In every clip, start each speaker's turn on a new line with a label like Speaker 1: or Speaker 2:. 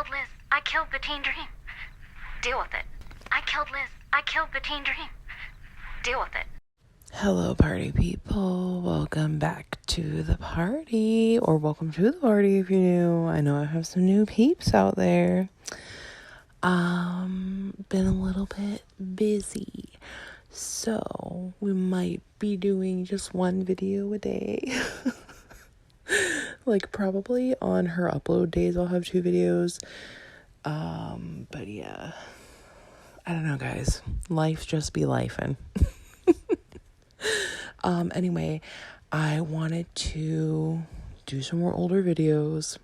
Speaker 1: killed Liz. I killed the teen dream. Deal with it. I killed Liz. I killed the teen dream. Deal with it.
Speaker 2: Hello, party people. Welcome back to the party, or welcome to the party if you're new. I know I have some new peeps out there. Been a little bit busy, so we might be doing just one video a day. Like, probably on her upload days I'll have 2 videos. But yeah, I don't know, guys. Life just be lifing. Anyway, I wanted to do some more older videos.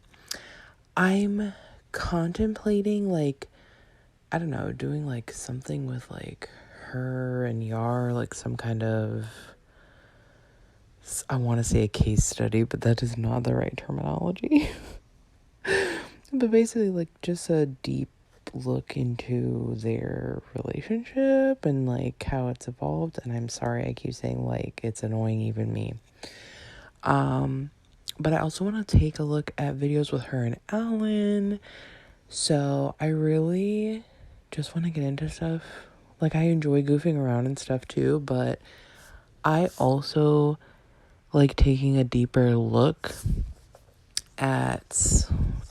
Speaker 2: I'm contemplating, like, I don't know, doing like something with like her and Yar, like some kind of, I want to say a case study, but that is not the right terminology. But basically, like, just a deep look into their relationship and like how it's evolved. And I'm sorry I keep saying like, it's annoying even me. But I also want to take a look at videos with her and Alan. So I really just want to get into stuff. Like, I enjoy goofing around and stuff too, but I also like taking a deeper look at,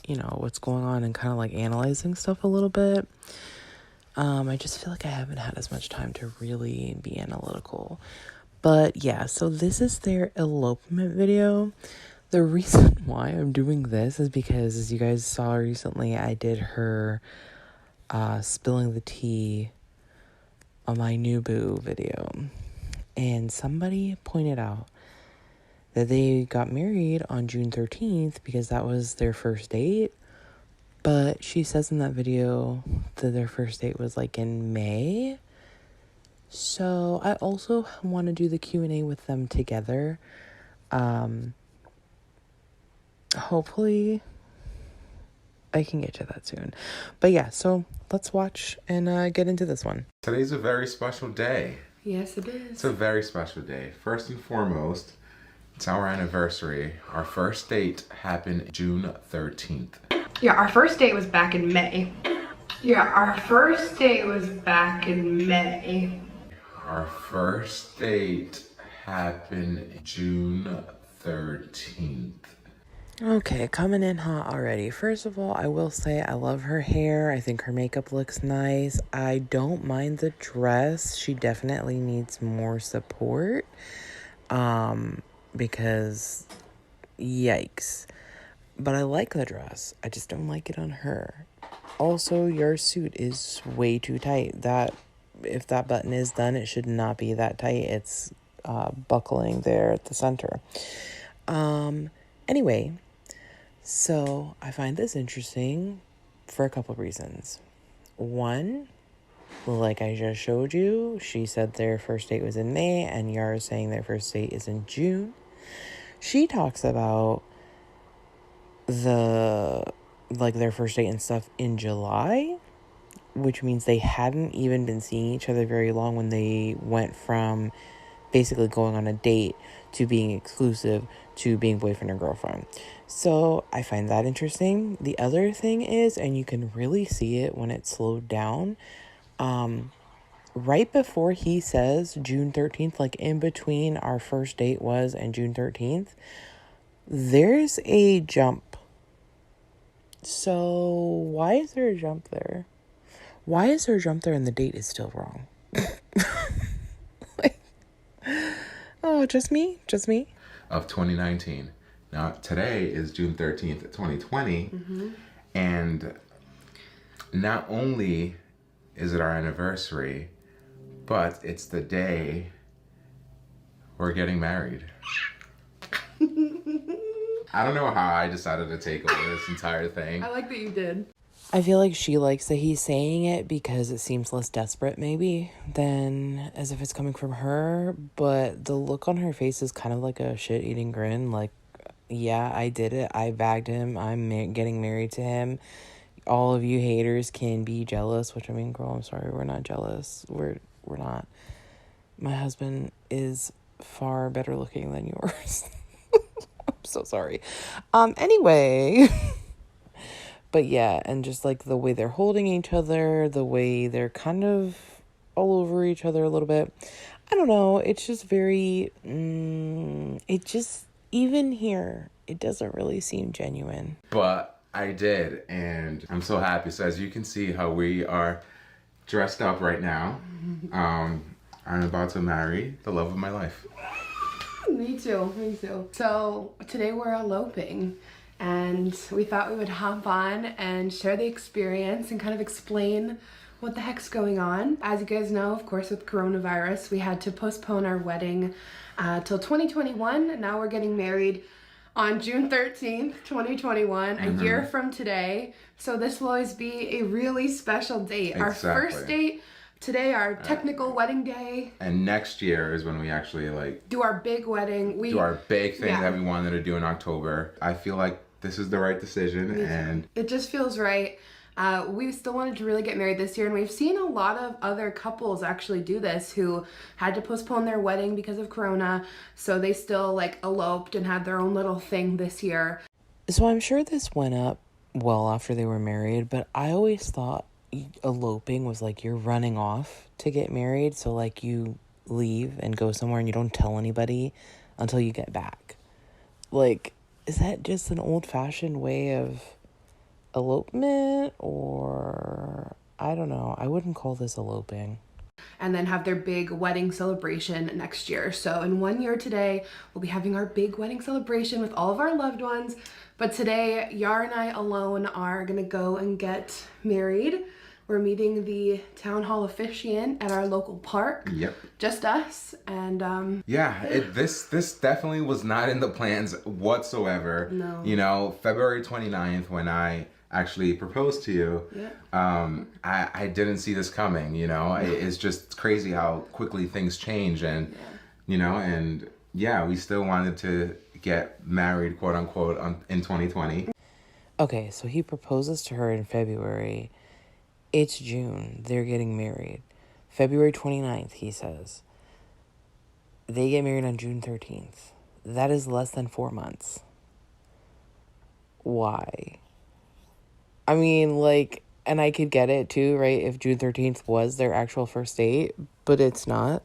Speaker 2: you know, what's going on and kind of like analyzing stuff a little bit. I just feel like I haven't had as much time to really be analytical. But yeah, so this is their elopement video. The reason why I'm doing this is because, as you guys saw recently, I did her spilling the tea on my new boo video. And somebody pointed out that they got married on June 13th because that was their first date. But she says in that video that their first date was like in May. So I also want to do the Q&A with them together. Hopefully I can get to that soon. But yeah, so let's watch and get into this one.
Speaker 3: Today's a very special day.
Speaker 2: Yes, it is.
Speaker 3: It's a very special day. First and foremost, it's our anniversary. Our first date happened June 13th.
Speaker 4: Yeah, our first date was back in May. Our first
Speaker 3: date happened June 13th.
Speaker 2: Okay, coming in hot already. First of all, I will say I love her hair. I think her makeup looks nice. I don't mind the dress. She definitely needs more support. Because yikes. But I like the dress. I just don't like it on her. Also, your suit is way too tight. If that button is done, it should not be that tight. It's buckling there at the center. Anyway, so I find this interesting for a couple of reasons. One, like I just showed you, she said their first date was in May, and Yara is saying their first date is in June. She talks about their first date and stuff in July, which means they hadn't even been seeing each other very long when they went from basically going on a date to being exclusive to being boyfriend or girlfriend. So I find that interesting. The other thing is, and you can really see it when it slowed down, right before he says June 13th, like in between our first date was and June 13th, there's a jump. So why is there a jump there? Why is there a jump there and the date is still wrong? Like, oh, just me?
Speaker 3: Of 2019. Now, today is June 13th, 2020. Mm-hmm. And not only is it our anniversary, but it's the day we're getting married. I don't know how I decided to take over this entire thing.
Speaker 4: I like that you did.
Speaker 2: I feel like she likes that he's saying it because it seems less desperate, maybe, than as if it's coming from her. But the look on her face is kind of like a shit-eating grin. Like, yeah, I did it. I bagged him. I'm getting married to him. All of you haters can be jealous, which, I mean, girl, I'm sorry. We're not jealous. We're not. My husband is far better looking than yours. I'm so sorry. Anyway... But yeah, and just like the way they're holding each other, the way they're kind of all over each other a little bit. I don't know. It's just very, it just, even here, it doesn't really seem genuine.
Speaker 3: But I did, and I'm so happy. So as you can see how we are dressed up right now, I'm about to marry the love of my life.
Speaker 4: Me too. So today we're eloping, and we thought we would hop on and share the experience and kind of explain what the heck's going on. As you guys know, of course, with coronavirus, we had to postpone our wedding till 2021. Now we're getting married on June 13th, 2021, a year from today. So this will always be a really special date.
Speaker 3: Exactly.
Speaker 4: Our first date, today our technical wedding day.
Speaker 3: And next year is when we actually like
Speaker 4: Do our big wedding.
Speaker 3: do our big thing
Speaker 4: Yeah.
Speaker 3: that we wanted to do in October. I feel like this is the right decision, and
Speaker 4: It just feels right. We still wanted to really get married this year, and we've seen a lot of other couples actually do this who had to postpone their wedding because of Corona, so they still like eloped and had their own little thing this year.
Speaker 2: So I'm sure this went up well after they were married, but I always thought eloping was like you're running off to get married. So like you leave and go somewhere and you don't tell anybody until you get back. Like, is that just an old-fashioned way of elopement? Or I don't know. I wouldn't call this eloping.
Speaker 4: And then have their big wedding celebration next year. So in 1 year today, we'll be having our big wedding celebration with all of our loved ones. But today, Yar and I alone are gonna go and get married. We're meeting the town hall officiant at our local park.
Speaker 3: Yep.
Speaker 4: Just us. And
Speaker 3: this definitely was not in the plans whatsoever.
Speaker 4: No.
Speaker 3: You know, February 29th when I actually proposed to you, I didn't see this coming, you know. It's just crazy how quickly things change, and you know, and we still wanted to get married, quote unquote, in 2020.
Speaker 2: Okay, so he proposes to her in February. It's June. They're getting married. February 29th, he says. They get married on June 13th. That is less than 4 months. Why? I mean, like, and I could get it too, right? If June 13th was their actual first date, but it's not.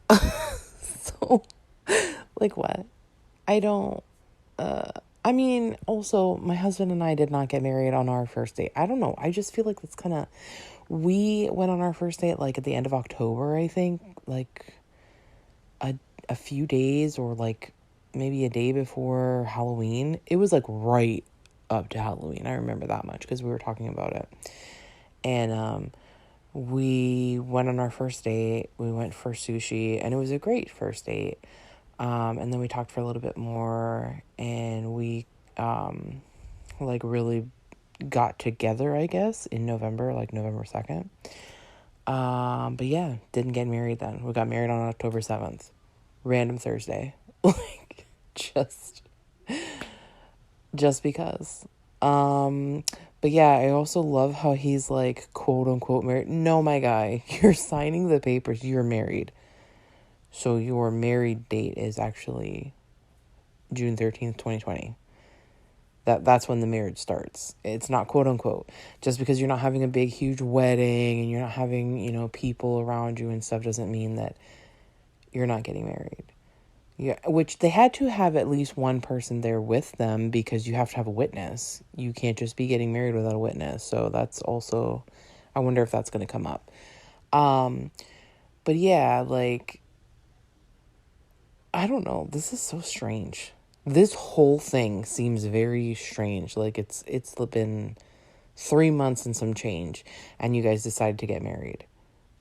Speaker 2: So, like, what? I don't, I mean, also, my husband and I did not get married on our first date. I don't know. I just feel like that's kind of, we went on our first date, like, at the end of October, I think, like, a few days or, like, maybe a day before Halloween. It was, like, right up to Halloween. I remember that much because we were talking about it. And, we went on our first date. We went for sushi, and it was a great first date. And then we talked for a little bit more, and we, like, really got together, I guess, in November, like November 2nd. But yeah, didn't get married then. We got married on October 7th. Random Thursday. Like, just because. But yeah, I also love how he's, like, quote unquote married. No, my guy, you're signing the papers. You're married. So your married date is actually June 13th, 2020. That's when the marriage starts. It's not quote unquote. Just because you're not having a big, huge wedding and you're not having, you know, people around you and stuff doesn't mean that you're not getting married. Yeah, which they had to have at least one person there with them because you have to have a witness. You can't just be getting married without a witness. So that's also, I wonder if that's going to come up. But yeah, like, I don't know. This is so strange. This whole thing seems very strange. Like, it's been 3 months and some change, and you guys decided to get married.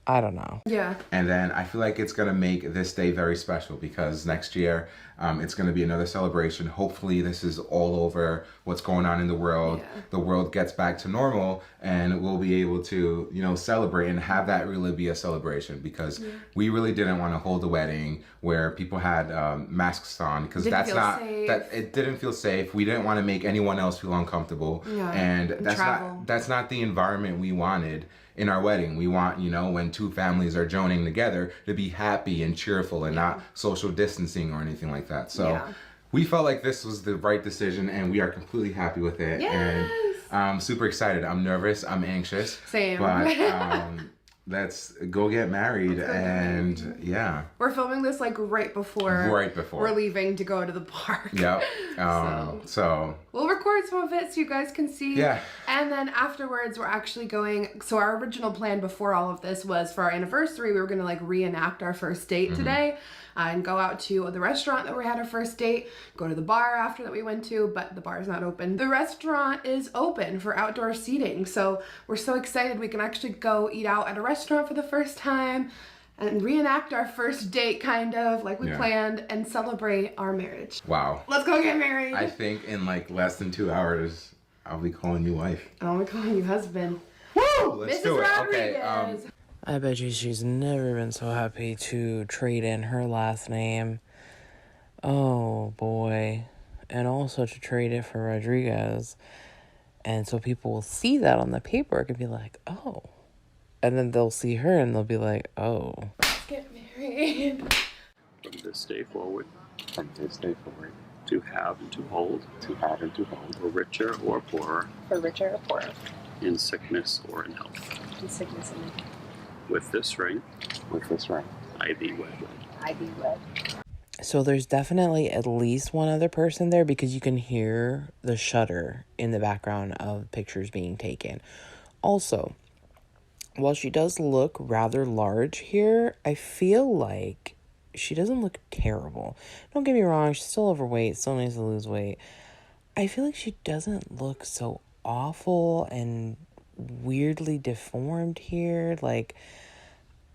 Speaker 2: I don't know.
Speaker 4: yeah.
Speaker 3: And then I feel like it's going to make this day very special because next year it's going to be another celebration. Hopefully this is all over what's going on in the world.
Speaker 4: Yeah.
Speaker 3: The world gets back to normal and we'll be able to, you know, celebrate and have that really be a celebration because we really didn't want to hold a wedding where people had masks on because
Speaker 4: Didn't
Speaker 3: that's
Speaker 4: feel
Speaker 3: not,
Speaker 4: safe.
Speaker 3: that it didn't feel safe. We didn't want to make anyone else feel uncomfortable.
Speaker 4: Yeah.
Speaker 3: And
Speaker 4: travel.
Speaker 3: that's not the environment we wanted in our wedding. We want, you know, when two families are joining together to be happy and cheerful and not social distancing or anything like that. So we felt like this was the right decision and we are completely happy with it.
Speaker 4: Yes.
Speaker 3: And I'm super excited. I'm nervous. I'm anxious.
Speaker 4: Same.
Speaker 3: But let's go get married. Yeah.
Speaker 4: We're filming this like right before we're leaving to go to the park.
Speaker 3: Yep. So
Speaker 4: we'll record some of it so you guys can see.
Speaker 3: Yeah.
Speaker 4: And then afterwards we're actually going, so our original plan before all of this was for our anniversary, we were going to like reenact our first date today. And go out to the restaurant that we had our first date, go to the bar after that we went to, but the bar is not open. The restaurant is open for outdoor seating, so we're so excited we can actually go eat out at a restaurant for the first time and reenact our first date kind of like we planned and celebrate our marriage.
Speaker 3: Wow.
Speaker 4: Let's go get married.
Speaker 3: I think in like less than 2 hours, I'll be calling you wife.
Speaker 4: I'll be calling you husband.
Speaker 3: Woo! Let's
Speaker 4: Mrs.
Speaker 3: do it.
Speaker 4: Rodriguez.
Speaker 3: Okay.
Speaker 2: I bet you she's never been so happy to trade in her last name. Oh, boy. And also to trade it for Rodriguez. And so people will see that on the paperwork and be like, oh. And then they'll see her and they'll be like, oh.
Speaker 4: Let's get married.
Speaker 5: From this day forward, to have and to hold, for richer or poorer, in sickness or in health. With this ring, I thee wed.
Speaker 2: So there's definitely at least one other person there because you can hear the shudder in the background of pictures being taken. Also, while she does look rather large here, I feel like she doesn't look terrible. Don't get me wrong, she's still overweight, still needs to lose weight. I feel like she doesn't look so awful and weirdly deformed here. Like,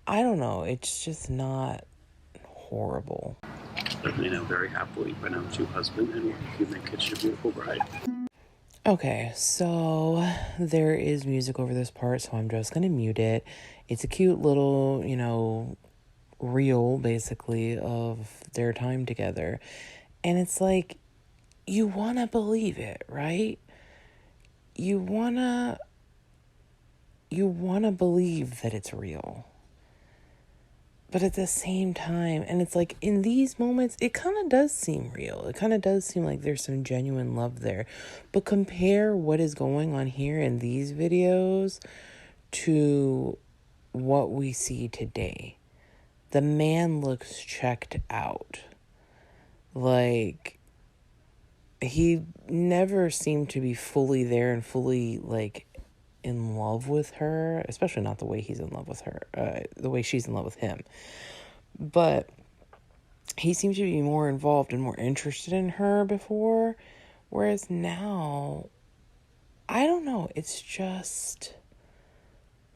Speaker 2: I don't know, it's just not horrible.
Speaker 5: Living now very happily, pronounced you husband and wife. You make it your beautiful bride.
Speaker 2: Okay, so there is music over this part, so I'm just gonna mute it. It's a cute little, reel, basically, of their time together. And it's like, you wanna believe it, right? You wanna believe that it's real. But at the same time, and it's like in these moments, it kind of does seem real. It kind of does seem like there's some genuine love there. But compare what is going on here in these videos to what we see today. The man looks checked out. Like, he never seemed to be fully there and fully, like, in love with her, especially not the way he's in love with her, the way she's in love with him. But he seemed to be more involved and more interested in her before, whereas now, I don't know, it's just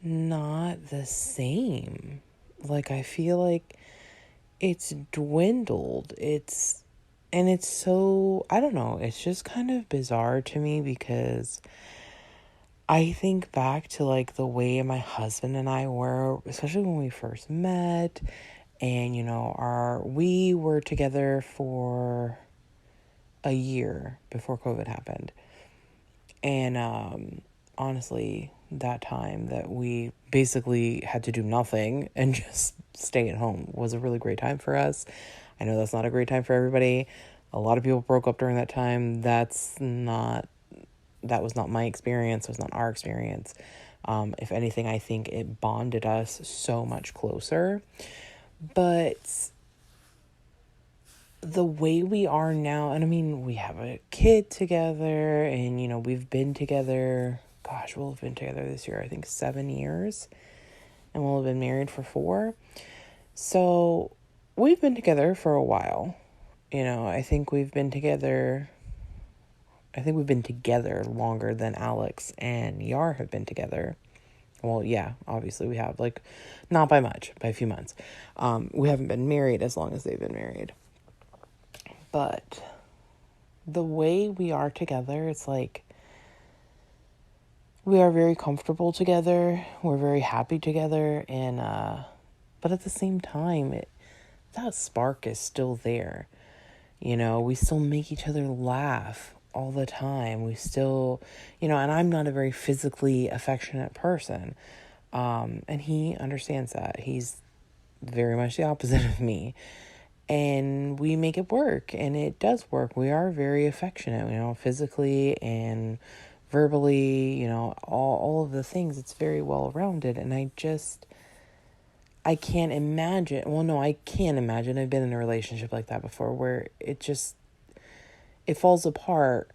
Speaker 2: not the same. Like, I feel like it's dwindled. It's so, I don't know, it's just kind of bizarre to me because I think back to, like, the way my husband and I were, especially when we first met, and, we were together for a year before COVID happened. And, honestly, that time that we basically had to do nothing and just stay at home was a really great time for us. I know that's not a great time for everybody. A lot of people broke up during that time. That was not my experience. It was not our experience. If anything, I think it bonded us so much closer. But the way we are now, and I mean, we have a kid together and, we've been together, we'll have been together this year, I think 7 years, and we'll have been married for 4. So we've been together for a while. I think we've been together longer than Alex and Yar have been together. Well, yeah, obviously we have, like, not by much, by a few months. We haven't been married as long as they've been married. But the way we are together, it's like we are very comfortable together. We're very happy together. And, but at the same time, that spark is still there. We still make each other laugh all the time. We still, and I'm not a very physically affectionate person. And he understands that. He's very much the opposite of me. And we make it work, and it does work. We are very affectionate, physically and verbally, you know, all of the things. It's very well rounded. And I can't imagine. Well, no, I can imagine. I've been in a relationship like that before where it falls apart,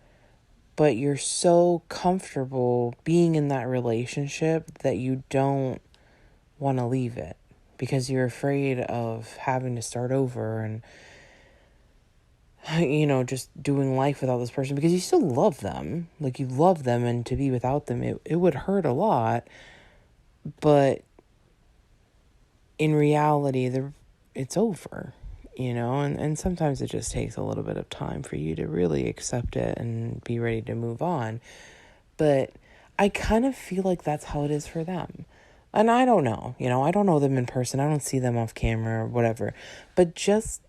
Speaker 2: but you're so comfortable being in that relationship that you don't want to leave it because you're afraid of having to start over and, you know, just doing life without this person because you still love them. Like, you love them, and to be without them, it would hurt a lot. But in reality, it's over, you know, and sometimes it just takes a little bit of time for you to really accept it and be ready to move on. But I kind of feel like that's how it is for them. And I don't know, you know, I don't know them in person. I don't see them off camera or whatever. But just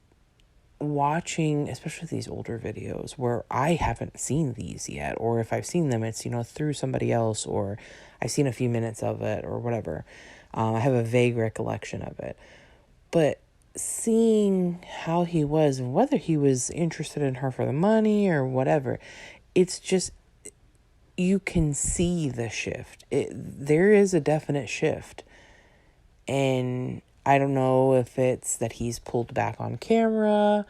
Speaker 2: watching, especially these older videos where I haven't seen these yet, or if I've seen them, it's, you know, through somebody else, or I've seen a few minutes of it or whatever. I have a vague recollection of it. But seeing how he was, and whether he was interested in her for the money or whatever, it's just, you can see the shift. There is a definite shift. And I don't know if it's that he's pulled back on camera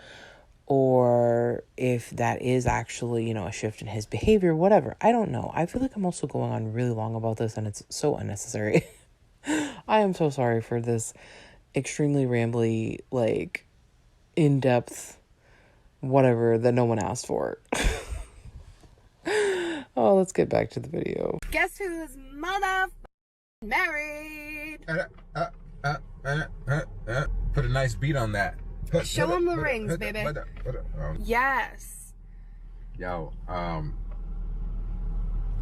Speaker 2: or if that is actually, you know, a shift in his behavior, whatever. I don't know. I feel like I'm also going on really long about this, and it's so unnecessary. I am so sorry for this extremely rambly, like, in-depth whatever that no one asked for. Oh, let's get back to the video.
Speaker 4: Guess who's mother married?
Speaker 3: Put a nice beat on that.
Speaker 4: Show them the rings, baby. Yes.
Speaker 3: Yo,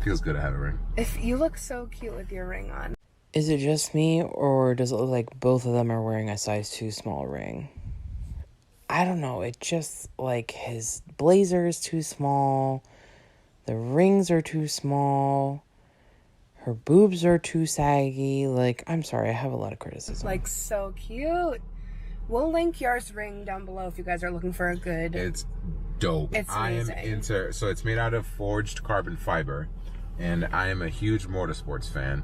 Speaker 3: feels good to have a ring.
Speaker 4: If you look so cute with your ring on.
Speaker 2: Is it just me, or does it look like both of them are wearing a size 2 small ring? I don't know. It just, like, his blazer is too small. The rings are too small. Her boobs are too saggy. Like, I'm sorry, I have a lot of criticism.
Speaker 4: Like, so cute. We'll link yours ring down below if you guys are looking for a good...
Speaker 3: It's dope.
Speaker 4: It's amazing.
Speaker 3: So it's made out of forged carbon fiber, and I am a huge motorsports fan.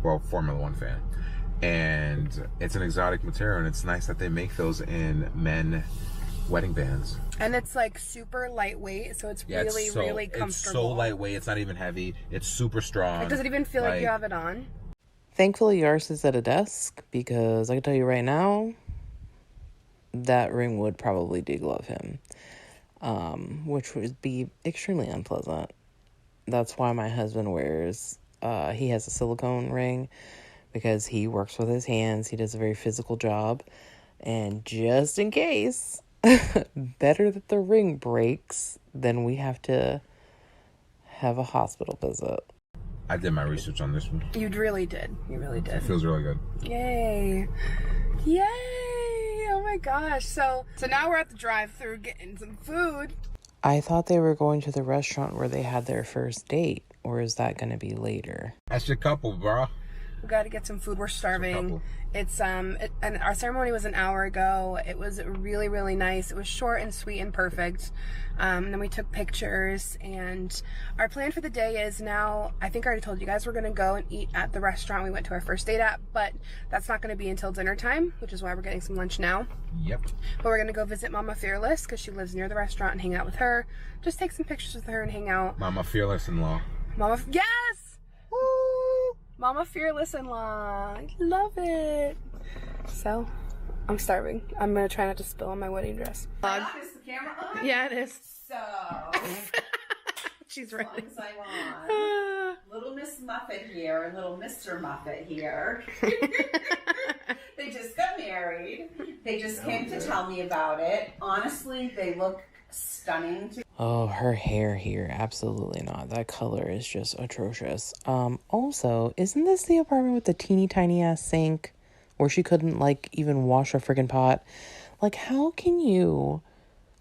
Speaker 3: Well, Formula 1 fan. And it's an exotic material, and it's nice that they make those in men wedding bands.
Speaker 4: And it's like super lightweight, so it's really comfortable.
Speaker 3: It's so lightweight, it's not even heavy. It's super strong.
Speaker 4: It doesn't even feel like you have it on.
Speaker 2: Thankfully, yours is at a desk, because I can tell you right now, that ring would probably deglove him, which would be extremely unpleasant. That's why my husband wears, he has a silicone ring, because he works with his hands. He does a very physical job. And just in case, better that the ring breaks than we have to have a hospital visit.
Speaker 3: I did my research on this one.
Speaker 4: You really did. You really did.
Speaker 3: It feels really good.
Speaker 4: Yay. Yay. Oh my gosh. So now we're at the drive-thru getting some food.
Speaker 2: I thought they were going to the restaurant where they had their first date. Or is that going to be later?
Speaker 3: That's your couple, bro.
Speaker 4: We got to get some food. We're starving. It's and our ceremony was an hour ago. It was really, really nice. It was short and sweet and perfect. And then we took pictures, and our plan for the day is now, I think I already told you guys, we're going to go and eat at the restaurant we went to our first date at, but that's not going to be until dinner time, which is why we're getting some lunch now.
Speaker 3: Yep.
Speaker 4: But we're going to go visit Mama Fearless because she lives near the restaurant and hang out with her. Just take some pictures with her and hang out.
Speaker 3: Mama Fearless-in-law.
Speaker 4: Yes! Woo! Mama Fearless-in-law. I love it. So, I'm starving. I'm going to try not to spill on my wedding dress.
Speaker 6: Is the camera on?
Speaker 4: Yeah, it is.
Speaker 6: So,
Speaker 4: She's
Speaker 6: as
Speaker 4: ready.
Speaker 6: long as I'm on. Little Miss Muffet here and little Mr. Muffet here. They just got married. They just came to tell me about it. Honestly, they look stunning.
Speaker 2: Oh, her hair here, absolutely not. That color is just atrocious. Also, isn't this the apartment with the teeny tiny ass sink where she couldn't, like, even wash a friggin' pot? Like, how can you,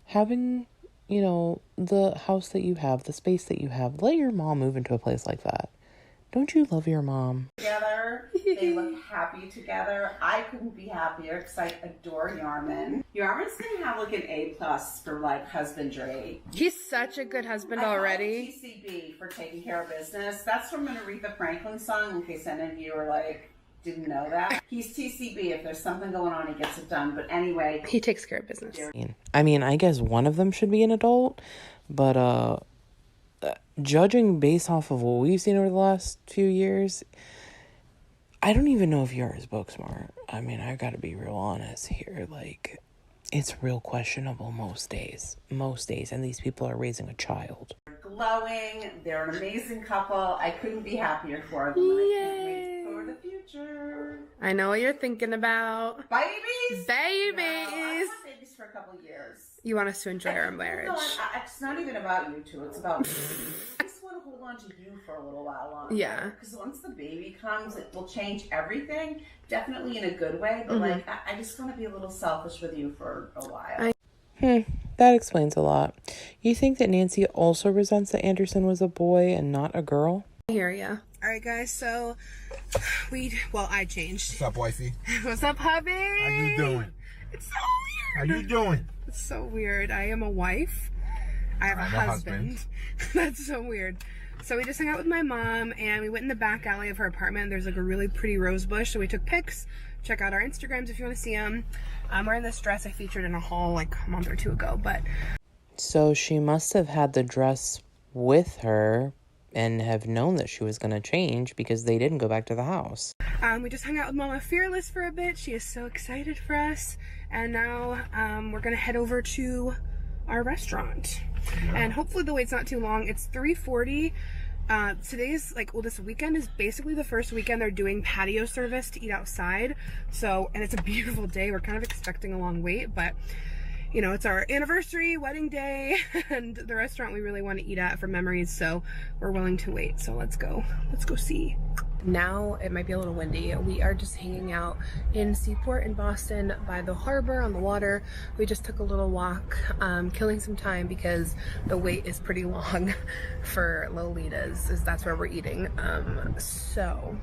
Speaker 2: having, you know, the house that you have, the space that you have, let your mom move into a place like that? Don't you love your mom?
Speaker 6: Together. They look happy together. I couldn't be happier because I adore Yarman. Yarman's gonna have like an A+ for like husbandry.
Speaker 4: He's such a good husband
Speaker 6: I
Speaker 4: already.
Speaker 6: call him TCB for taking care of business. That's from an Aretha Franklin song, in case any of you are like, didn't know that. He's TCB. If there's something going on, he gets it done. But anyway,
Speaker 4: He takes care of business.
Speaker 2: I mean, I guess one of them should be an adult, but judging based off of what we've seen over the last few years, I don't even know if Yara's book smart. I mean, I gotta be real honest here. Like, it's real questionable most days. And these people are raising a child.
Speaker 6: glowing. They're an amazing couple. I couldn't be happier for them. I can't wait for the future.
Speaker 4: I know what you're thinking about.
Speaker 6: Babies!
Speaker 4: Babies!
Speaker 6: No, I want babies for a couple of years.
Speaker 4: You want us to enjoy our marriage.
Speaker 6: No, it's not even about you two. It's about me. I just want to hold on to you for a little while longer.
Speaker 4: Yeah.
Speaker 6: Because once the baby comes, it will change everything. Definitely in a good way. But like, I just want to be a little selfish with you for a while.
Speaker 2: That explains a lot. You think that Nancy also resents that Anderson was a boy and not a girl?
Speaker 4: I hear ya. All right, guys. So I changed.
Speaker 7: What's up, wifey?
Speaker 4: What's up, hubby?
Speaker 7: How you doing?
Speaker 4: It's so weird.
Speaker 7: How you doing?
Speaker 4: It's so weird. I am a wife. I have a husband. That's so weird. So we just hung out with my mom and we went in the back alley of her apartment. There's like a really pretty rose bush. So we took pics. Check out our Instagrams if you want to see them. I'm wearing this dress I featured in a haul like a month or two ago, but.
Speaker 2: So she must have had the dress with her and have known that she was going to change because they didn't go back to the house.
Speaker 4: We just hung out with Mama Fearless for a bit. She is so excited for us. And now we're going to head over to our restaurant. Yeah. And hopefully the wait's not too long. It's 3:40. Today's this weekend is basically the first weekend they're doing patio service to eat outside. So, and it's a beautiful day. We're kind of expecting a long wait, but you know, it's our anniversary, wedding day, and the restaurant we really want to eat at for memories, so we're willing to wait. So let's go see. Now it might be a little windy. We are just hanging out in Seaport in Boston by the harbor on the water. We just took a little walk, killing some time because the wait is pretty long for Lolita's, as that's where we're eating. So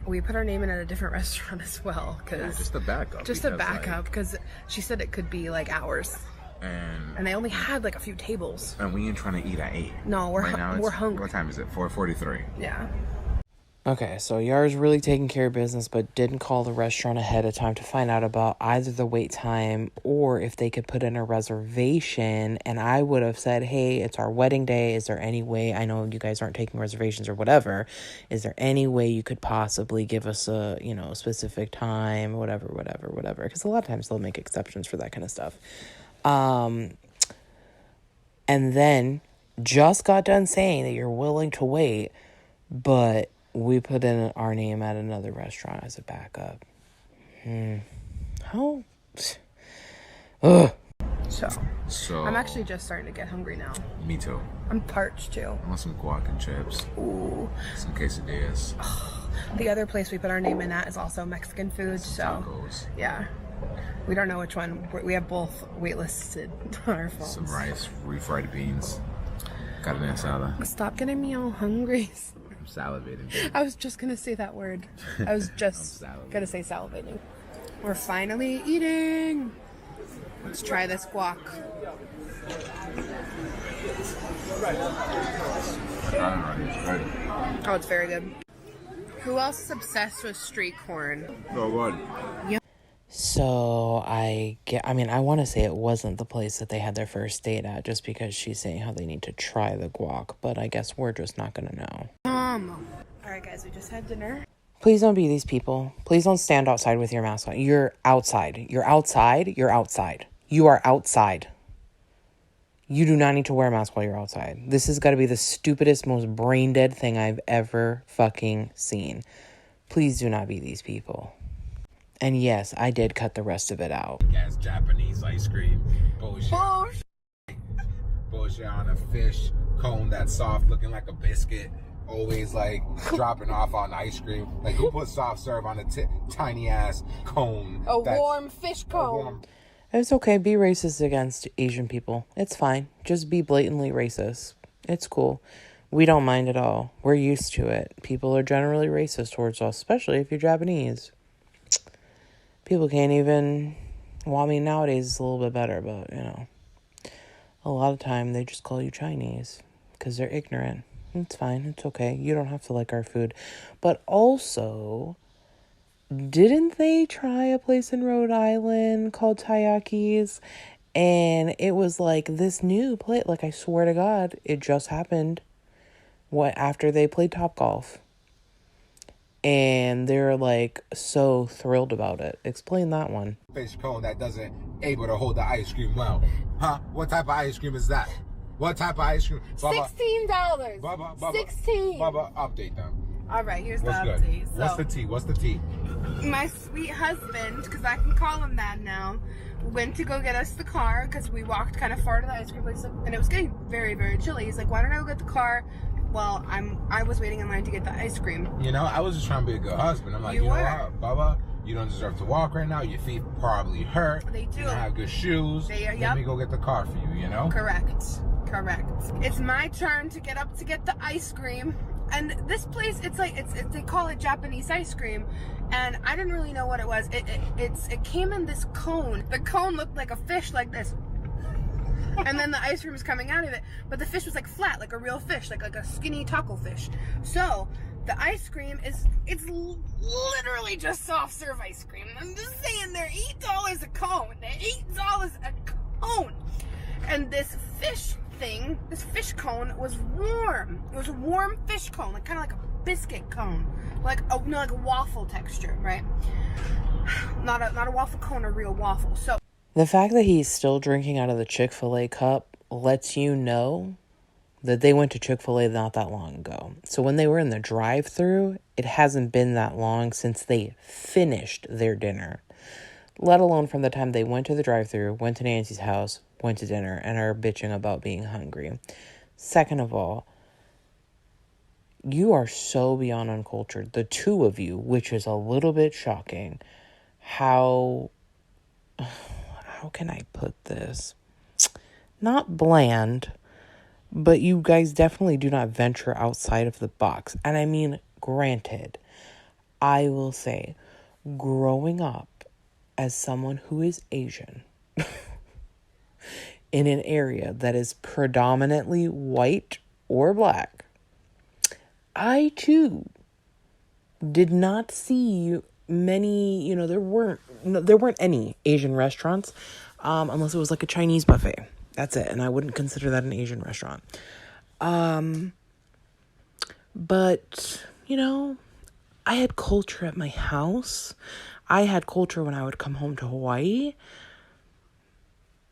Speaker 4: we put our name in at a different restaurant as well, because
Speaker 3: just a backup.
Speaker 4: Because she said it could be like hours, and they only had like a few tables.
Speaker 3: And we ain't trying to eat at 8.
Speaker 4: No, we're hungry.
Speaker 3: What time is it? 4:43.
Speaker 4: Yeah.
Speaker 2: Okay, so Yara's really taking care of business, but didn't call the restaurant ahead of time to find out about either the wait time or if they could put in a reservation. And I would have said, hey, it's our wedding day. Is there any way, I know you guys aren't taking reservations or whatever, is there any way you could possibly give us a, specific time, whatever, because a lot of times they'll make exceptions for that kind of stuff. And then just got done saying that you're willing to wait, but we put in our name at another restaurant as a backup. How? Ugh.
Speaker 3: So
Speaker 4: I'm actually just starting to get hungry now.
Speaker 3: Me too.
Speaker 4: I'm parched too.
Speaker 3: I want some guac and chips.
Speaker 4: Ooh.
Speaker 3: Some quesadillas.
Speaker 4: The other place we put our name in at is also Mexican food, so
Speaker 3: tacos.
Speaker 4: Yeah. We don't know which one. We have both waitlisted on our phones.
Speaker 3: Some rice, refried beans. Carne asada.
Speaker 4: Stop getting me all hungry.
Speaker 3: I'm salivating. Dude.
Speaker 4: I was just gonna say that word. I was just gonna say salivating. We're finally eating. Let's try this guac. Oh, it's very good. Who else is obsessed with street corn?
Speaker 3: Oh, what?
Speaker 4: Yeah.
Speaker 2: So I want to say it wasn't the place that they had their first date at, just because she's saying how they need to try the guac, but I guess we're just not going to know.
Speaker 4: All right, guys, we just had dinner.
Speaker 2: Please don't be these people. Please don't stand outside with your mask on. You're outside. You're outside. You're outside. You are outside. You do not need to wear a mask while you're outside. This has got to be the stupidest, most brain dead thing I've ever fucking seen. Please do not be these people. And yes, I did cut the rest of it out.
Speaker 3: Gas Japanese ice cream. Bullshit. Bullshit on a fish cone that's soft, looking like a biscuit. Always dropping off on ice cream. Like, who put soft serve on a tiny ass cone?
Speaker 4: A warm fish cone.
Speaker 2: It's okay. Be racist against Asian people. It's fine. Just be blatantly racist. It's cool. We don't mind at all. We're used to it. People are generally racist towards us, especially if you're Japanese. People can't even... Well, I mean, nowadays it's a little bit better, but, you know. A lot of time they just call you Chinese because they're ignorant. It's fine. It's okay. You don't have to like our food. But also, didn't they try a place in Rhode Island called Tayaki's? And it was like this new plate. Like, I swear to God, it just happened after they played Topgolf. And they're like so thrilled about it. Explain that one.
Speaker 7: Fish cone that doesn't able to hold the ice cream well. Huh? What type of ice cream is that? What type of ice cream? Bubba,
Speaker 4: $16.
Speaker 7: Bubba,
Speaker 4: 16.
Speaker 7: Bubba, update them.
Speaker 4: All right, here's
Speaker 7: What's
Speaker 4: the
Speaker 7: good?
Speaker 4: update. So,
Speaker 7: What's the tea? What's the tea?
Speaker 4: my sweet husband, because I can call him that now, went to go get us the car because we walked kind of far to the ice cream place, and it was getting very, very chilly. He's like, "Why don't I go get the car?" Well, I was waiting in line to get the ice cream.
Speaker 7: You know, I was just trying to be a good husband. I'm like, you know what, Bubba, you don't deserve to walk right now. Your feet probably hurt.
Speaker 4: They do.
Speaker 7: You don't have good shoes. Let me go get the car for you, you know?
Speaker 4: Correct. It's my turn to get up to get the ice cream. And this place, it's like, they call it Japanese ice cream. And I didn't really know what it was. It came in this cone. The cone looked like a fish like this. And then the ice cream was coming out of it, but the fish was like flat, like a real fish, like a skinny taco fish. So the ice cream it's literally just soft serve ice cream. I'm just saying, they're $8 a cone. They're $8 a cone. And this fish cone was warm. It was a warm fish cone, like kind of like a biscuit cone, like a waffle texture, right? Not a waffle cone, a real waffle. So.
Speaker 2: The fact that he's still drinking out of the Chick-fil-A cup lets you know that they went to Chick-fil-A not that long ago. So when they were in the drive-thru, it hasn't been that long since they finished their dinner. Let alone from the time they went to the drive-thru, went to Nancy's house, went to dinner, and are bitching about being hungry. Second of all, you are so beyond uncultured. The two of you, which is a little bit shocking. How can I put this? Not bland, but you guys definitely do not venture outside of the box. And I mean, granted, I will say, growing up as someone who is Asian in an area that is predominantly white or black, I too did not see many, there weren't any Asian restaurants, unless it was like a Chinese buffet. That's it. And I wouldn't consider that an Asian restaurant. But, I had culture at my house. I had culture when I would come home to Hawaii.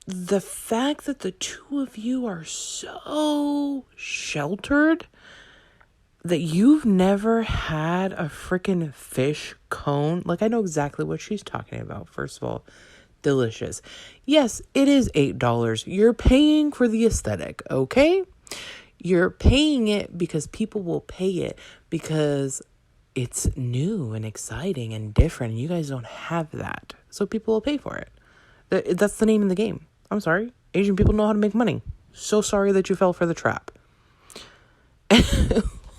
Speaker 2: The fact that the two of you are so sheltered that you've never had a freaking fish cone. Like, I know exactly what she's talking about. First of all, delicious. Yes, it is $8. You're paying for the aesthetic, okay? You're paying it because people will pay it because it's new and exciting and different. And you guys don't have that. So people will pay for it. That's the name of the game. I'm sorry. Asian people know how to make money. So sorry that you fell for the trap.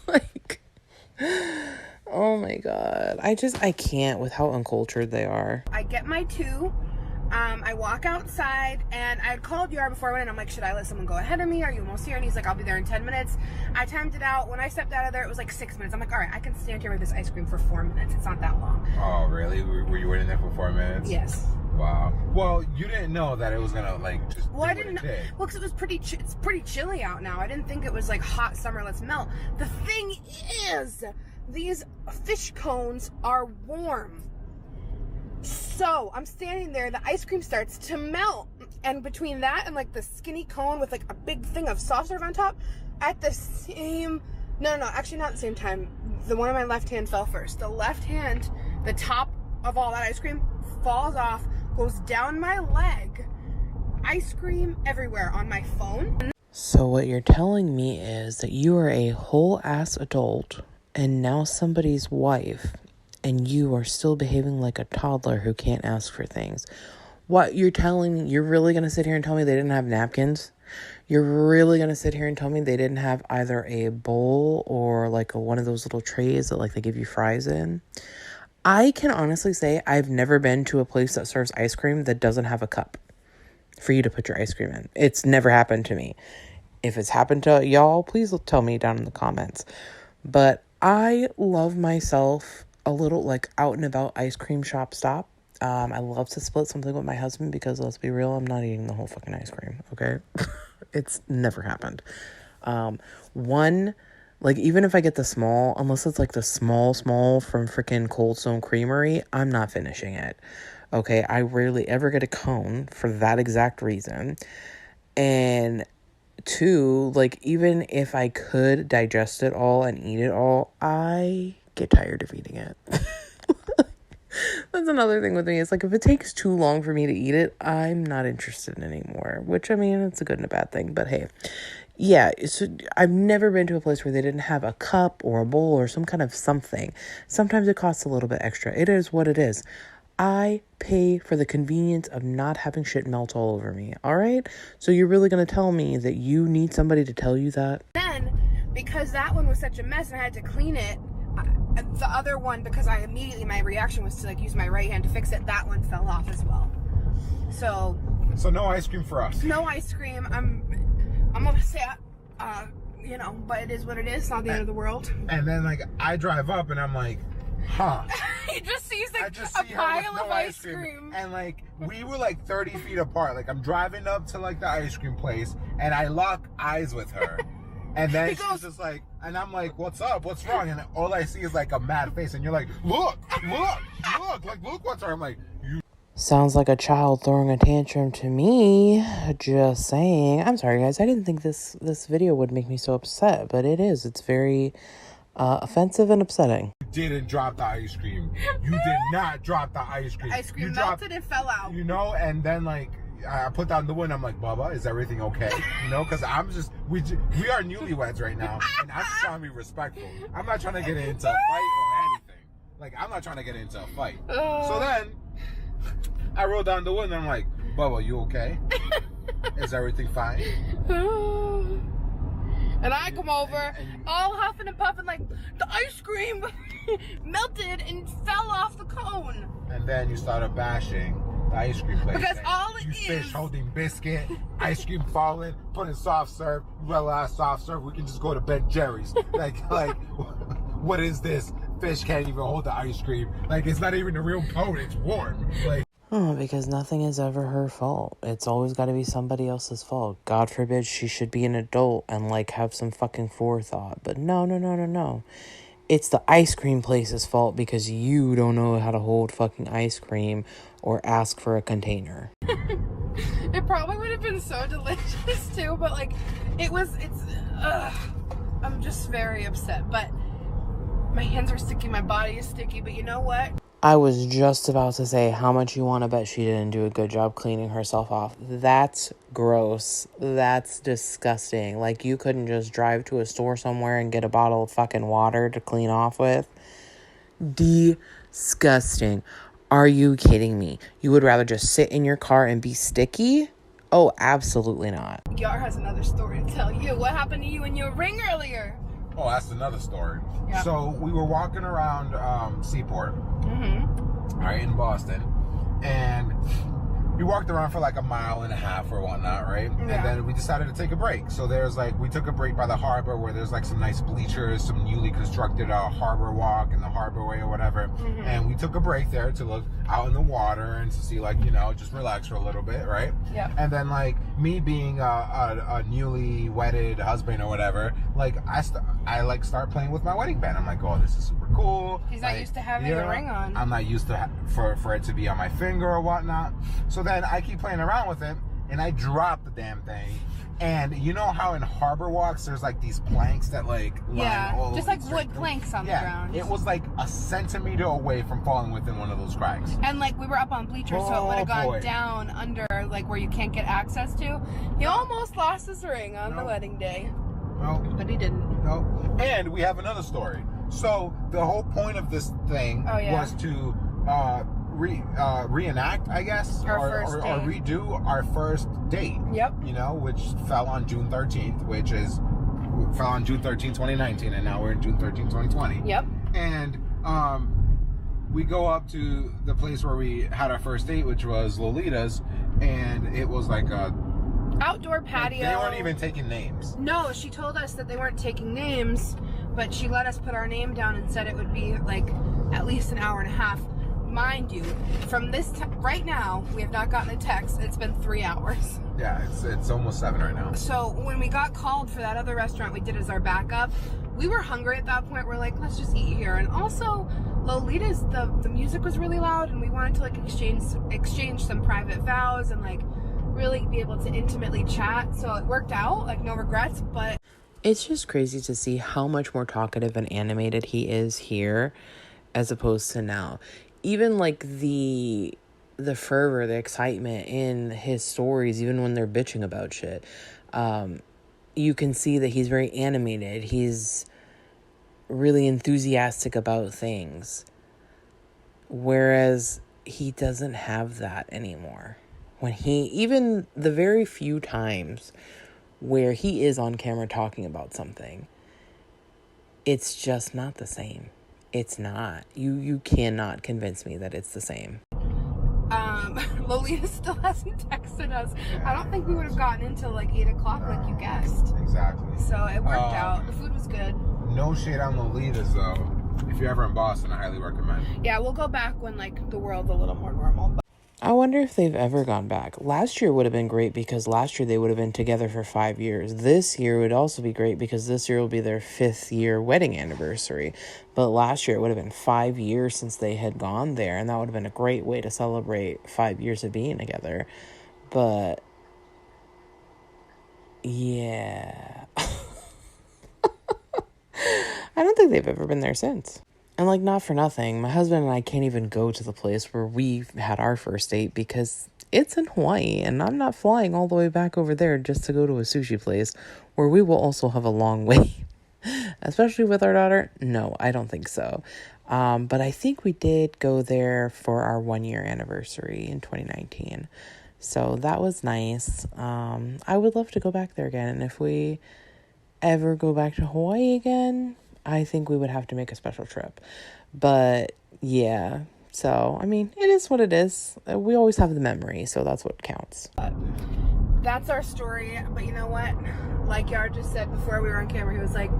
Speaker 2: Like, oh my God. I can't with how uncultured they are.
Speaker 4: I get my two. I walk outside, and I had called you before I went in. I'm like, should I let someone go ahead of me? Are you almost here? And he's like, I'll be there in 10 minutes. I timed it out. When I stepped out of there, it was like 6 minutes. I'm like, all right, I can stand here with this ice cream for 4 minutes. It's not that long.
Speaker 7: Oh, really? Were you waiting there for 4 minutes?
Speaker 4: Yes.
Speaker 7: Wow. Well, you didn't know that it was gonna just.
Speaker 4: Well, I didn't know. Well, because it was it's pretty chilly out now. I didn't think it was like hot summer. Let's melt. The thing is, these fish cones are warm. So I'm standing there, the ice cream starts to melt, and between that and like the skinny cone with like a big thing of soft serve on top, at the same, actually not at the same time, the one on my left hand fell first. The left hand, the top of all that ice cream falls off, goes down my leg, ice cream everywhere on my phone.
Speaker 2: So what you're telling me is that you are a whole ass adult and now somebody's wife, and you are still behaving like a toddler who can't ask for things. What you're really going to sit here and tell me they didn't have napkins? You're really gonna sit here and tell me they didn't have either a bowl or like one of those little trays that like they give you fries in? I can honestly say I've never been to a place that serves ice cream that doesn't have a cup for you to put your ice cream in. It's never happened to me. If it's happened to y'all, please tell me down in the comments. But I love myself a little like out and about ice cream shop stop. I love to split something with my husband because let's be real, I'm not eating the whole fucking ice cream, okay? It's never happened. Like, even if I get the small, unless it's like the small from freaking Cold Stone Creamery, I'm not finishing it. Okay, I rarely ever get a cone for that exact reason. And two, like, even if I could digest it all and eat it all, I get tired of eating it. That's another thing with me. It's like, if it takes too long for me to eat it, I'm not interested in it anymore. Which, I mean, it's a good and a bad thing. But hey, yeah, I've never been to a place where they didn't have a cup or a bowl or some kind of something. Sometimes it costs a little bit extra. It is what it is. I pay for the convenience of not having shit melt all over me. All right? So you're really going to tell me that you need somebody to tell you that?
Speaker 4: Then, because that one was such a mess and I had to clean it, the other one, because my reaction was to like use my right hand to fix it, that one fell off as well. So
Speaker 7: no ice cream for us.
Speaker 4: No ice cream. I'm upset, but it is what it is. It's not the end of the world.
Speaker 7: And then like I drive up and I'm like, huh.
Speaker 4: He just sees like a pile of ice cream.
Speaker 7: And like we were like 30 feet apart. Like I'm driving up to like the ice cream place and I lock eyes with her. And then she's just like, and I'm like, what's up? What's wrong? And all I see is like a mad face. And you're like, look, look what's wrong. I'm like, you.
Speaker 2: Sounds like a child throwing a tantrum to me. Just saying. I'm sorry, guys. I didn't think this video would make me so upset, but it is. It's very offensive and upsetting.
Speaker 7: You didn't drop the ice cream. You did not drop the ice cream.
Speaker 4: Ice cream melted and fell out.
Speaker 7: And then like, I put down the window. I'm like, Bubba, is everything okay? Because we are newlyweds right now, and I'm just trying to be respectful. I'm not trying to get into a fight or anything. Like, I'm not trying to get into a fight. So then, I rolled down the window. I'm like, Bubba, you okay? Is everything fine?
Speaker 4: And I come over, all huffing and puffing, like, the ice cream melted and fell off the cone.
Speaker 7: And then you started bashing the ice cream place.
Speaker 4: Because all it is...
Speaker 7: fish holding biscuit, ice cream falling, putting soft serve, realize soft serve, we can just go to Ben Jerry's. Like, what is this? Fish can't even hold the ice cream. Like, it's not even a real cone, it's warm. Like,
Speaker 2: because nothing is ever her fault. It's always got to be somebody else's fault. God forbid she should be an adult and, like, have some fucking forethought. But no. It's the ice cream place's fault because you don't know how to hold fucking ice cream or ask for a container.
Speaker 4: It probably would have been so delicious, too. But, like, I'm just very upset. But my hands are sticky. My body is sticky. But you know what?
Speaker 2: I was just about to say, how much you want to bet she didn't do a good job cleaning herself off? That's gross. That's disgusting. Like, you couldn't just drive to a store somewhere and get a bottle of fucking water to clean off with? Disgusting. Are you kidding me? You would rather just sit in your car and be sticky? Oh, absolutely not.
Speaker 4: Yar has another story to tell you. What happened to you in your ring earlier?
Speaker 7: oh, that's another story.
Speaker 4: Yeah.
Speaker 7: So we were walking around Seaport, right, in Boston, and we walked around for like a mile and a half or whatnot, right?
Speaker 4: Yeah.
Speaker 7: And then we decided to take a break. So there's like, we took a break by the harbor where there's like some nice bleachers, some newly constructed harbor walk in the harbor way or whatever. And we took a break there to look out in the water and to see, like, you know, just relax for a little bit, right?
Speaker 4: Yeah.
Speaker 7: And then like me being a newly wedded husband or whatever, like I start playing with my wedding band. I'm like, oh, this is super cool.
Speaker 4: He's not used to having a ring on.
Speaker 7: I'm not used to for it to be on my finger or whatnot. So then I keep playing around with it, and I drop the damn thing. And you know how in harbor walks there's like these planks that like line all
Speaker 4: just
Speaker 7: over
Speaker 4: like wood planks on the ground.
Speaker 7: It was like a centimeter away from falling within one of those cracks.
Speaker 4: And like we were up on bleachers, so it would have gone down under like where you can't get access to. He almost lost his ring on the wedding day.
Speaker 7: No.
Speaker 4: But he didn't.
Speaker 7: No. And we have another story. So the whole point of this thing was to reenact, I guess,
Speaker 4: Our
Speaker 7: or
Speaker 4: first date.
Speaker 7: redo our first date.
Speaker 4: Yep.
Speaker 7: You know, which fell on June 13th, fell on June 13th, 2019, and now we're in June 13th, 2020.
Speaker 4: Yep.
Speaker 7: And we go up to the place where we had our first date, which was Lolita's, and it was like a
Speaker 4: outdoor patio.
Speaker 7: They weren't even taking names.
Speaker 4: No, she told us that they weren't taking names, but she let us put our name down and said it would be like at least an hour and a half. Mind you, from this right now, we have not gotten a text. It's been 3 hours.
Speaker 7: Yeah, it's almost 7 right now.
Speaker 4: So when we got called for that other restaurant we did as our backup, we were hungry at that point. We're like, let's just eat here. And also, Lolita's, the music was really loud, and we wanted to like exchange some private vows and like really be able to intimately chat. So it worked out, like no regrets, but
Speaker 2: it's just crazy to see how much more talkative and animated he is here as opposed to now. Even like the fervor, the excitement in his stories, even when they're bitching about shit, you can see that he's very animated. He's really enthusiastic about things. Whereas he doesn't have that anymore. Even the very few times where he is on camera talking about something, it's just not the same. It's not. You cannot convince me that it's the same.
Speaker 4: Lolita still hasn't texted us. I don't think we would have gotten until like 8 o'clock like you guessed.
Speaker 7: Exactly.
Speaker 4: So it worked out. The food was good.
Speaker 7: No shade on Lolita's though. If you're ever in Boston, I highly recommend.
Speaker 4: Yeah, we'll go back when like the world's a little more normal. But
Speaker 2: I wonder if they've ever gone back. Last year would have been great because last year they would have been together for 5 years. This year would also be great because this year will be their 5th year wedding anniversary. But last year it would have been 5 years since they had gone there, and that would have been a great way to celebrate 5 years of being together. But yeah. I don't think they've ever been there since. And like, not for nothing, my husband and I can't even go to the place where we had our first date because it's in Hawaii, and I'm not flying all the way back over there just to go to a sushi place where we will also have a long wait. Especially with our daughter. No, I don't think so. But I think we did go there for our 1-year anniversary in 2019. So that was nice. I would love to go back there again. And if we ever go back to Hawaii again, I think we would have to make a special trip. But yeah, so I mean, it is what it is. We always have the memory, so that's what counts.
Speaker 4: that's our story. But you know what? Like Yar just said before we were on camera, he was like,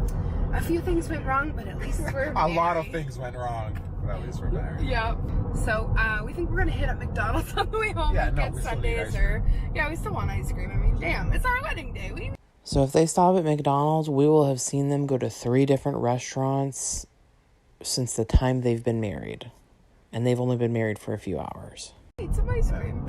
Speaker 4: a few things went wrong, but at least we're married.
Speaker 7: A lot of things went wrong, but at least we're married.
Speaker 4: Yeah. So we think we're gonna hit up McDonald's on the way home and get Sundays, or yeah, we still want ice cream. I mean, damn, it's our wedding day.
Speaker 2: So if they stop at McDonald's, we will have seen them go to 3 different restaurants since the time they've been married. And they've only been married for a few hours.
Speaker 4: Eat some ice cream.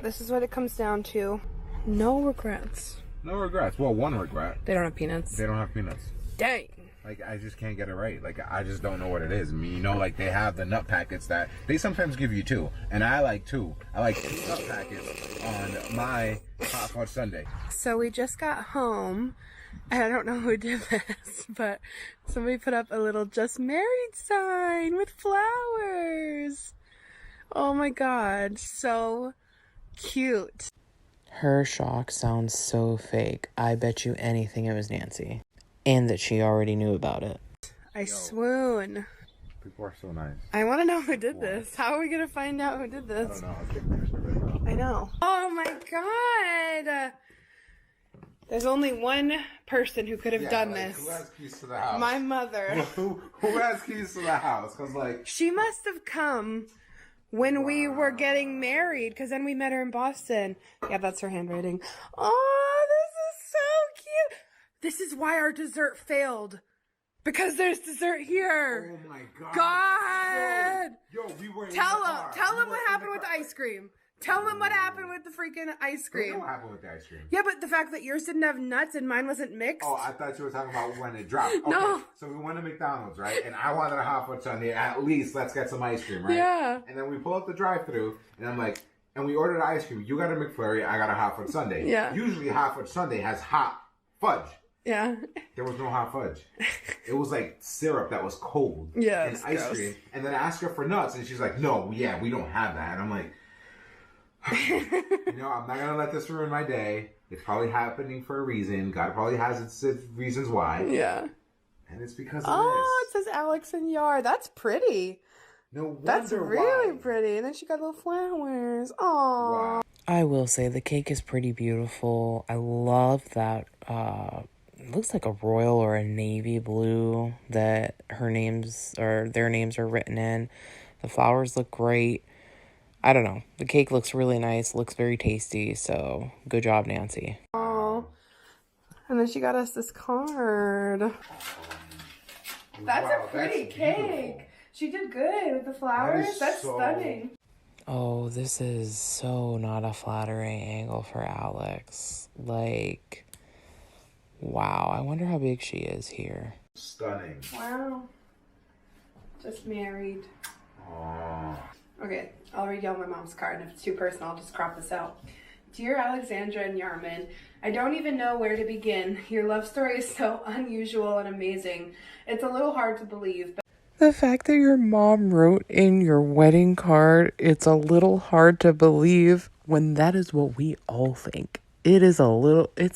Speaker 4: This is what it comes down to. No regrets.
Speaker 7: No regrets. Well, one regret.
Speaker 4: They don't have peanuts.
Speaker 7: They don't have peanuts.
Speaker 4: Dang.
Speaker 7: Like, I just can't get it right. Like, I just don't know what it is. I mean, you know, like, they have the nut packets that they sometimes give you 2. And I like 2. I like 2 nut packets on my hot fudge sundae.
Speaker 4: So we just got home. And I don't know who did this, but somebody put up a little just married sign with flowers. Oh my God. So cute.
Speaker 2: Her shock sounds so fake. I bet you anything it was Nancy. And that she already knew about it.
Speaker 4: I swoon.
Speaker 7: People are so nice.
Speaker 4: I want to know who did this. How are we going to find out who did this?
Speaker 7: I don't know.
Speaker 4: I know. Oh my God. There's only one person who could have done this.
Speaker 7: Who has keys to the house?
Speaker 4: My mother.
Speaker 7: Who has keys to the house? Because, like...
Speaker 4: She must have come when we were getting married, because then we met her in Boston. Yeah, that's her handwriting. Oh, this is so cute. This is why our dessert failed. Because there's dessert here.
Speaker 7: Oh my God.
Speaker 4: God.
Speaker 7: Yo, we were in
Speaker 4: Tell
Speaker 7: the
Speaker 4: them.
Speaker 7: car.
Speaker 4: Tell them what happened with the ice cream. Tell them what happened with the freaking ice cream.
Speaker 7: What happened with the ice cream?
Speaker 4: Yeah, but the fact that yours didn't have nuts and mine wasn't mixed.
Speaker 7: Oh, I thought you were talking about when it dropped. Okay,
Speaker 4: No.
Speaker 7: So we went to McDonald's, right? And I wanted a hot fudge sundae. At least let's get some ice cream, right?
Speaker 4: Yeah.
Speaker 7: And then we pull up the drive-thru, and I'm like, and we ordered ice cream. You got a McFlurry, I got a hot fudge sundae.
Speaker 4: Yeah.
Speaker 7: Usually hot fudge sundae has hot fudge.
Speaker 4: Yeah.
Speaker 7: There was no hot fudge. It was like syrup that was cold.
Speaker 4: Yeah,
Speaker 7: And
Speaker 4: it's
Speaker 7: ice
Speaker 4: gross.
Speaker 7: cream. And then I asked her for nuts, and she's like, no, yeah, we don't have that. And I'm like, I'm not going to let this ruin my day. It's probably happening for a reason. God probably has its reasons why.
Speaker 4: Yeah.
Speaker 7: And it's because of
Speaker 4: Oh, it says Alex and Yar. That's pretty.
Speaker 7: this. No wonder
Speaker 4: That's really
Speaker 7: why.
Speaker 4: pretty. And then she got little flowers. Aww.
Speaker 7: Wow.
Speaker 2: I will say the cake is pretty beautiful. I love that it looks like a royal or a navy blue that their names are written in. The flowers look great. I don't know. The cake looks really nice, looks very tasty, so good job, Nancy.
Speaker 4: Oh. And then she got us this card. That's
Speaker 7: Wow,
Speaker 4: a pretty
Speaker 7: that's
Speaker 4: cake.
Speaker 7: beautiful.
Speaker 4: She did good with the flowers.
Speaker 7: is
Speaker 4: That's
Speaker 7: so-
Speaker 4: stunning.
Speaker 2: Oh, this is so not a flattering angle for Alex. Like, wow. I wonder how big she is here.
Speaker 7: Stunning.
Speaker 4: Wow. Just married.
Speaker 7: Aww.
Speaker 4: Okay, I'll read y'all my mom's card, and if it's too personal, I'll just crop this out. Dear Alexandra and Yarman, I don't even know where to begin. Your love story is so unusual and amazing. It's a little hard to believe, but
Speaker 2: The fact that your mom wrote in your wedding card, it's a little hard to believe, when that is what we all think. It's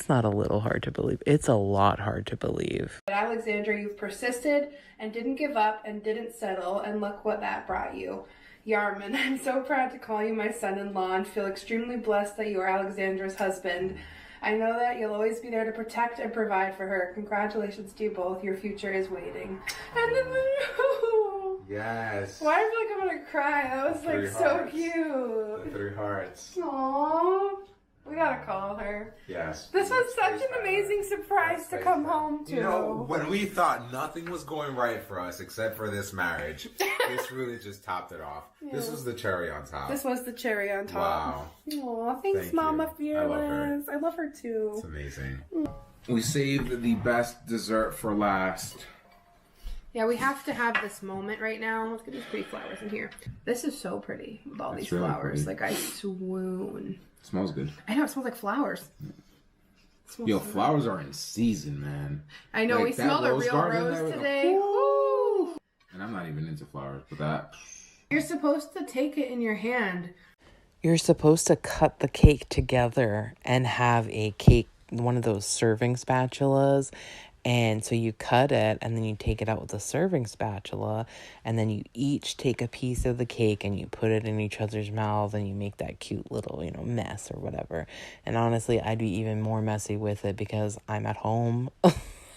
Speaker 2: not a little hard to believe. It's a lot hard to believe.
Speaker 4: Alexandra, you've persisted and didn't give up and didn't settle, and look what that brought you. Yarman, I'm so proud to call you my son-in-law and feel extremely blessed that you are Alexandra's husband. I know that you'll always be there to protect and provide for her. Congratulations to you both. Your future is waiting. And then
Speaker 7: Yes.
Speaker 4: why I feel like I'm gonna cry. That was like
Speaker 7: Three
Speaker 4: so
Speaker 7: hearts.
Speaker 4: cute.
Speaker 7: The 3 hearts.
Speaker 4: Aww. We gotta call her.
Speaker 7: Yes.
Speaker 4: This was
Speaker 7: Let's
Speaker 4: such
Speaker 7: FaceTime
Speaker 4: an
Speaker 7: her.
Speaker 4: amazing surprise
Speaker 7: Let's
Speaker 4: to come
Speaker 7: FaceTime.
Speaker 4: home to.
Speaker 7: You know, when we thought nothing was going right for us except for this marriage, this really just topped it off. This was the cherry on top.
Speaker 4: This was the cherry on top.
Speaker 7: Wow.
Speaker 4: Aw, thanks,
Speaker 7: Thank
Speaker 4: Mama
Speaker 7: you. I love her.
Speaker 4: Fearless. I love her too.
Speaker 7: It's amazing. We saved the best dessert for last.
Speaker 4: Yeah, we have to have this moment right now. Let's get these pretty flowers in here. This is so pretty with all
Speaker 7: That's
Speaker 4: these
Speaker 7: really
Speaker 4: flowers.
Speaker 7: pretty.
Speaker 4: Like, I swoon.
Speaker 7: Smells good.
Speaker 4: I know, it smells like flowers. It smells
Speaker 7: Yo,
Speaker 4: so good.
Speaker 7: flowers are in season, man.
Speaker 4: I know,
Speaker 7: Like
Speaker 4: we
Speaker 7: that
Speaker 4: smelled a
Speaker 7: rose
Speaker 4: real
Speaker 7: garden
Speaker 4: rose
Speaker 7: that-
Speaker 4: today.
Speaker 7: Woo!
Speaker 4: Woo!
Speaker 7: And I'm not even into flowers, but that.
Speaker 4: You're supposed to take it in your hand.
Speaker 2: You're supposed to cut the cake together and have a cake, one of those serving spatulas. And so you cut it and then you take it out with a serving spatula and then you each take a piece of the cake and you put it in each other's mouth and you make that cute little, mess or whatever. And honestly, I'd be even more messy with it because I'm at home.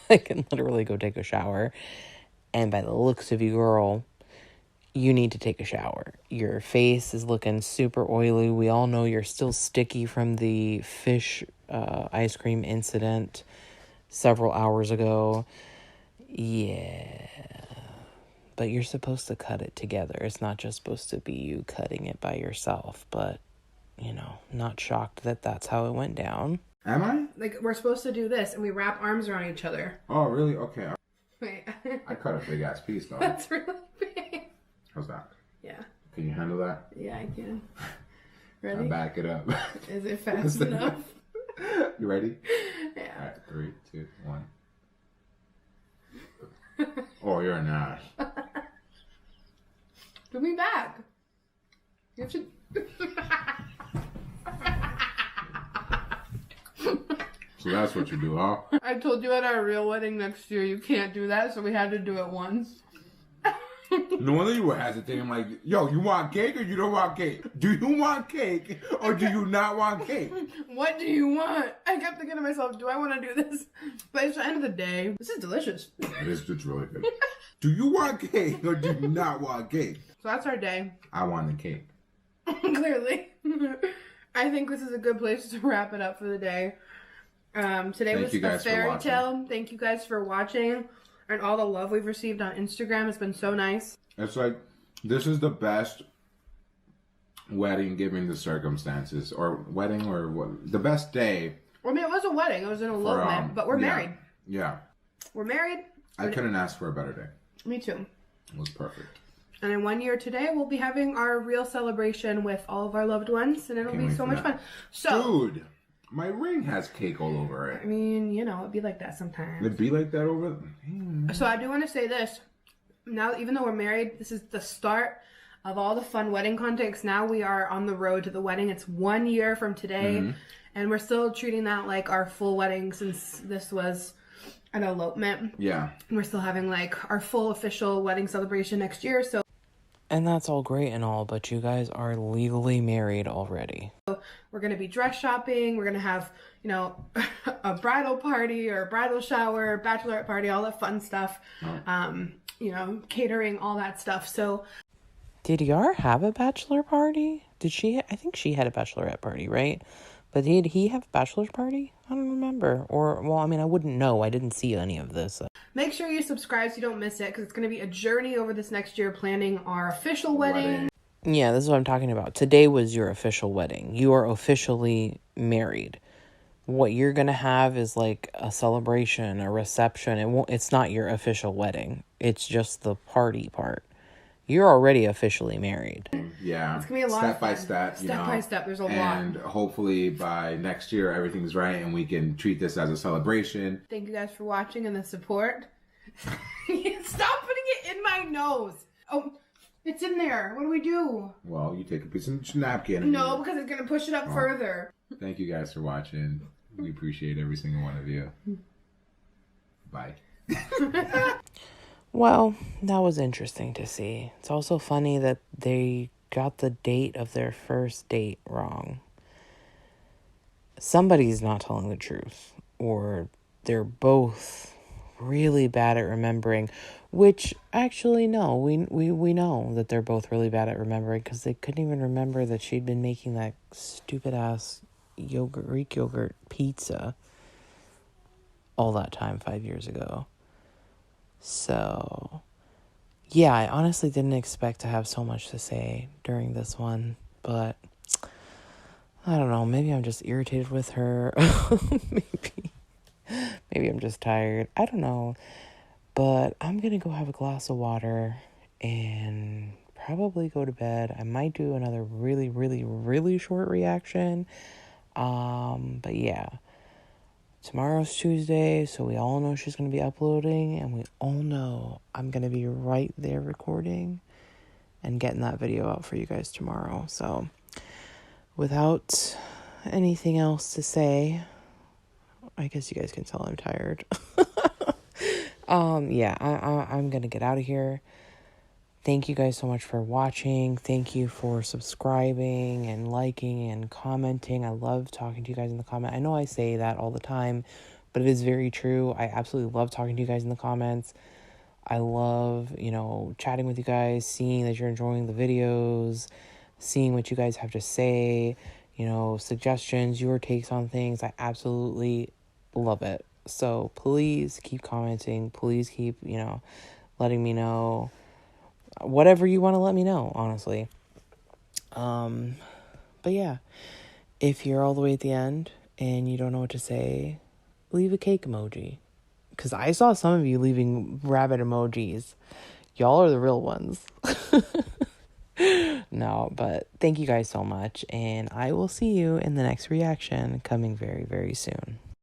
Speaker 2: I can literally go take a shower. And by the looks of you, girl, you need to take a shower. Your face is looking super oily. We all know you're still sticky from the fish ice cream incident several hours ago. Yeah. But you're supposed to cut it together. It's not just supposed to be you cutting it by yourself. But, not shocked that that's how it went down.
Speaker 7: Am I?
Speaker 4: Like, we're supposed to do this and we wrap arms around each other.
Speaker 7: Oh, really? Okay.
Speaker 4: Wait.
Speaker 7: I cut a big ass piece, though.
Speaker 4: That's really big.
Speaker 7: How's that?
Speaker 4: Yeah.
Speaker 7: Can you handle that?
Speaker 4: Yeah, I can.
Speaker 7: I
Speaker 4: Ready?
Speaker 7: back it up.
Speaker 4: Is it fast enough?
Speaker 7: You ready?
Speaker 4: Yeah.
Speaker 7: All right, 3, 2, 1. Oh, you're an ass.
Speaker 4: Put me back. You have to.
Speaker 7: So that's what you do, huh?
Speaker 4: I told you at our real wedding next year you can't do that, so we had to do it once.
Speaker 7: No wonder you were hesitating. I'm like, yo, you want cake or you don't want cake? Do you want cake or do you not want cake?
Speaker 4: What do you want? I kept thinking to myself, do I want to do this? But it's the end of the day. This is delicious.
Speaker 7: It's really good. Do you want cake or do you not want cake?
Speaker 4: So that's our day.
Speaker 7: I want the cake.
Speaker 4: Clearly. I think this is a good place to wrap it up for the day. Today
Speaker 7: Thank
Speaker 4: was
Speaker 7: you
Speaker 4: a
Speaker 7: guys for
Speaker 4: fairy
Speaker 7: watching.
Speaker 4: tale. Thank you guys for watching and all the love we've received on Instagram. It's been so nice.
Speaker 7: It's like, this is the best wedding given the circumstances, or wedding, or what, the best day.
Speaker 4: I mean, it was a wedding. It was an elopement, but we're
Speaker 7: yeah,
Speaker 4: married.
Speaker 7: Yeah.
Speaker 4: We're married.
Speaker 7: I couldn't ask for a better day.
Speaker 4: Me too.
Speaker 7: It was perfect.
Speaker 4: And in 1 year today, we'll be having our real celebration with all of our loved ones, and it'll
Speaker 7: Can't
Speaker 4: be
Speaker 7: wait
Speaker 4: so
Speaker 7: for
Speaker 4: much
Speaker 7: that.
Speaker 4: fun. So,
Speaker 7: Dude,
Speaker 3: My ring has cake all over it.
Speaker 4: I mean, you know, it'd be like that sometimes.
Speaker 3: It'd be like that over.
Speaker 4: So I do want to say this. Now, even though we're married, this is the start of all the fun wedding context. Now we are on the road to the wedding. It's 1 year from today, and we're still treating that like our full wedding since this was an elopement.
Speaker 3: Yeah.
Speaker 4: And we're still having like our full official wedding celebration next year. So.
Speaker 2: And that's all great and all, but you guys are legally married already.
Speaker 4: We're going to be dress shopping. We're going to have, you know, a bridal party or a bridal shower, bachelorette party, all that fun stuff. You know, catering, all that stuff. So.
Speaker 2: Did Yar have a bachelor party? Did she? I think she had a bachelorette party, right? But did he have a bachelor's party? I don't remember. Or, well, I mean, I wouldn't know. I didn't see any of this.
Speaker 4: Make sure you subscribe so you don't miss it, because it's going to be a journey over this next year planning our official wedding.
Speaker 2: Yeah, this is what I'm talking about. Today was your official wedding. You are officially married. What you're going to have is like a celebration, a reception. It's not your official wedding. It's just the party part. You're already officially married.
Speaker 3: Yeah.
Speaker 4: It's going to be a lot
Speaker 3: step
Speaker 4: of
Speaker 3: by
Speaker 4: fun.
Speaker 3: step.
Speaker 4: Step by step. There's a lot.
Speaker 3: And hopefully by next year, everything's right and we can treat this as a celebration.
Speaker 4: Thank you guys for watching and the support. Stop putting it in my nose. Oh, it's in there. What do we do?
Speaker 3: Well, you take a piece of napkin.
Speaker 4: No, because it's going to push it up further.
Speaker 3: Thank you guys for watching. We appreciate every single one of you. Bye.
Speaker 2: Well, that was interesting to see. It's also funny that they got the date of their first date wrong. Somebody's not telling the truth, or they're both really bad at remembering, which actually no, we know that they're both really bad at remembering, because they couldn't even remember that she'd been making that stupid ass Greek yogurt pizza all that time 5 years ago. So, yeah, I honestly didn't expect to have so much to say during this one, but I don't know, maybe I'm just irritated with her. Maybe I'm just tired. I don't know, but I'm gonna go have a glass of water and probably go to bed. I might do another really, really, really short reaction. But yeah. Tomorrow's Tuesday, so we all know she's going to be uploading, and we all know I'm going to be right there recording and getting that video out for you guys tomorrow. So, without anything else to say, I guess you guys can tell I'm tired. Yeah, I'm going to get out of here. Thank you guys so much for watching. Thank you for subscribing and liking and commenting. I love talking to you guys in the comment. I know I say that all the time, but it is very true. I absolutely love talking to you guys in the comments. I love, you know, chatting with you guys, seeing that you're enjoying the videos, seeing what you guys have to say, you know, suggestions, your takes on things. I absolutely love it. So please keep commenting. Please keep, you know, letting me know whatever you want to let me know, honestly. But yeah, if you're all the way at the end and you don't know what to say, leave a cake emoji, because I saw some of you leaving rabbit emojis. Y'all are the real ones. No, but thank you guys so much, and I will see you in the next reaction coming very, very soon.